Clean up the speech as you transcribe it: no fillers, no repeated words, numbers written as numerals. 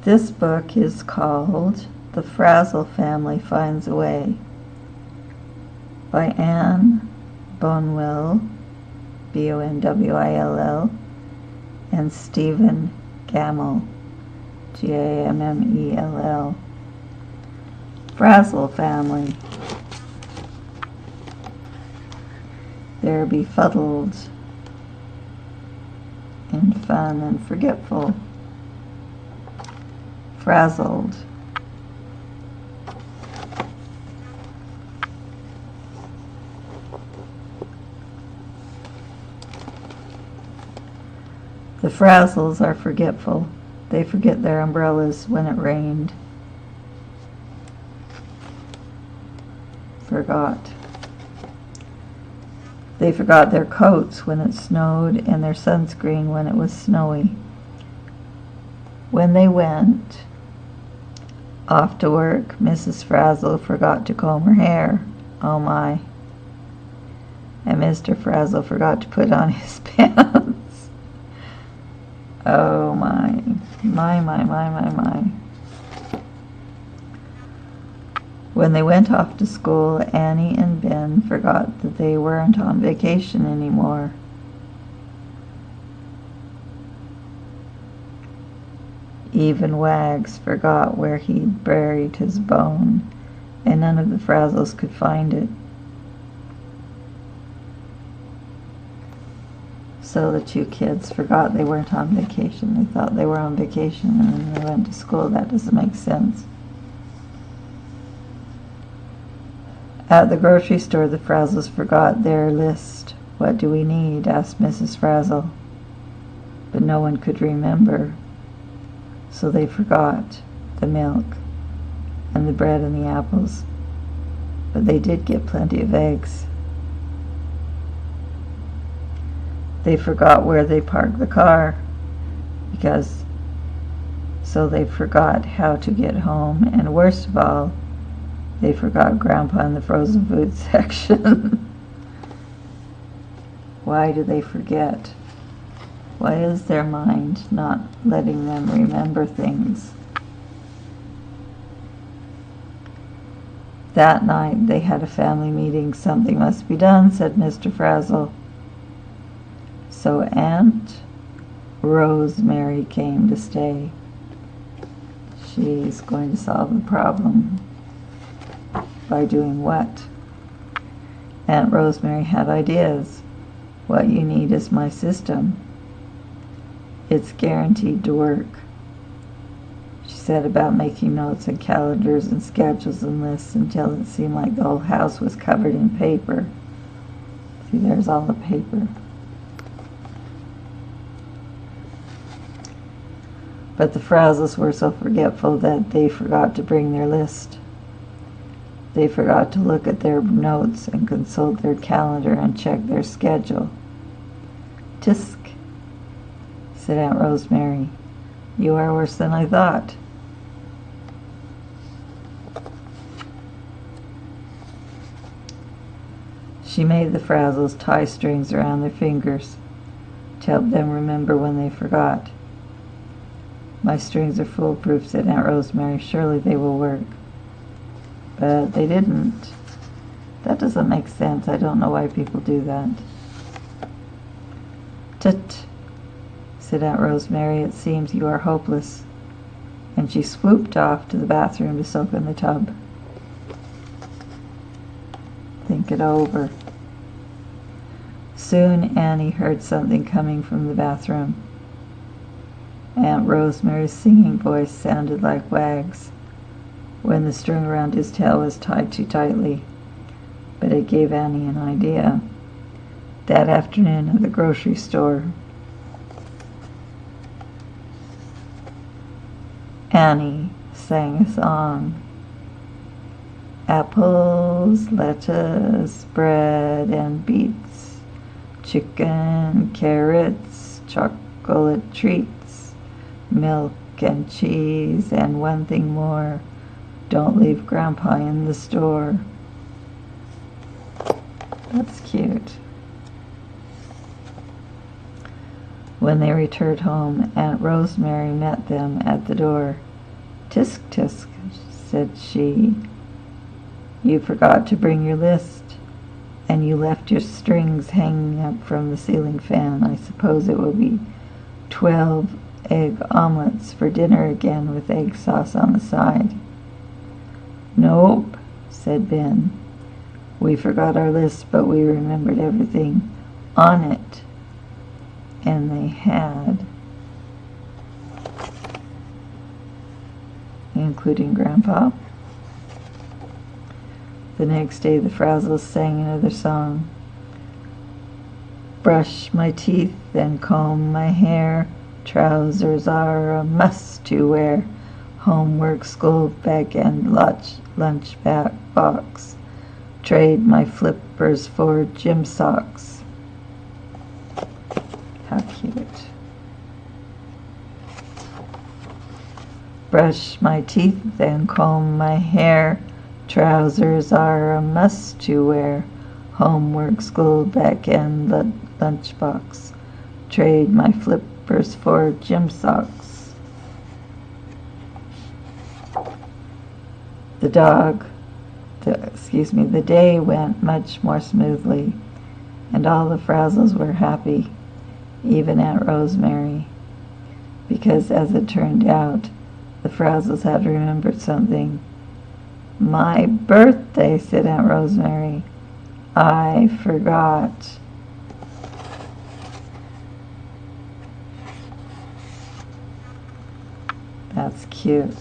This book is called The Frazzle Family Finds a Way by Bonwill, Bonwill, and Stephen Gammell, Gammell. Frazzle Family. They're befuddled in fun and forgetful. Frazzled. The Frazzles are forgetful. They forget their umbrellas when it rained. Forgot. They forgot their coats when it snowed and their sunscreen when it was snowy. When they went off to work, Mrs. Frazzle forgot to comb her hair. Oh my. And Mr. Frazzle forgot to put on his pants. Oh my. My. When they went off to school, Annie and Ben forgot that they weren't on vacation anymore. Even Wags forgot where he'd buried his bone, and none of the Frazzles could find it. So the two kids forgot they weren't on vacation. They thought they were on vacation and then they went to school. That doesn't make sense. At the grocery store, the Frazzles forgot their list. What do we need? Asked Mrs. Frazzle. But no one could remember. So they forgot the milk and the bread and the apples. But they did get plenty of eggs. They forgot where they parked the car, so they forgot how to get home, and worst of all, they forgot Grandpa in the frozen food section. Why do they forget? Why is their mind not letting them remember things? That night they had a family meeting. Something must be done, said Mr. Frazzle. So Aunt Rosemary came to stay. She's going to solve the problem. By doing what? Aunt Rosemary had ideas. What you need is my system. It's guaranteed to work. She said about making notes and calendars and schedules and lists until it seemed like the whole house was covered in paper. See, there's all the paper. But the Frazzles were so forgetful that they forgot to bring their list. They forgot to look at their notes and consult their calendar and check their schedule. Tisk, said Aunt Rosemary. You are worse than I thought. She made the Frazzles tie strings around their fingers to help them remember when they forgot. My strings are foolproof, said Aunt Rosemary. Surely they will work. But they didn't. That doesn't make sense. I don't know why people do that. Tut, said Aunt Rosemary. It seems you are hopeless. And she swooped off to the bathroom to soak in the tub. Think it over. Soon Annie heard something coming from the bathroom. Aunt Rosemary's singing voice sounded like Wags when the string around his tail was tied too tightly, but it gave Annie an idea. That afternoon at the grocery store, Annie sang a song. Apples, lettuce, bread and beets, chicken, carrots, chocolate treats, milk and cheese, and one thing more. Don't leave Grandpa in the store. That's cute. When they returned home, Aunt Rosemary met them at the door. "Tisk, tisk," said she. "You forgot to bring your list, and you left your strings hanging up from the ceiling fan. I suppose it will be 12 egg omelets for dinner again with egg sauce on the side." "Nope," said Ben. "We forgot our list, but we remembered everything on it." And they had, including Grandpa. The next day the Frazzles sang another song. "Brush my teeth and comb my hair. Trousers are a must to wear. Homework, school bag, and lunch box. Trade my flippers for gym socks." How cute. "Brush my teeth and comb my hair. Trousers are a must to wear. Homework, school bag, and lunchbox. Trade my flippers for gym socks." The day went much more smoothly, and all the Frazzles were happy, even Aunt Rosemary, because as it turned out, the Frazzles had remembered something. "My birthday," said Aunt Rosemary. "I forgot." That's cute.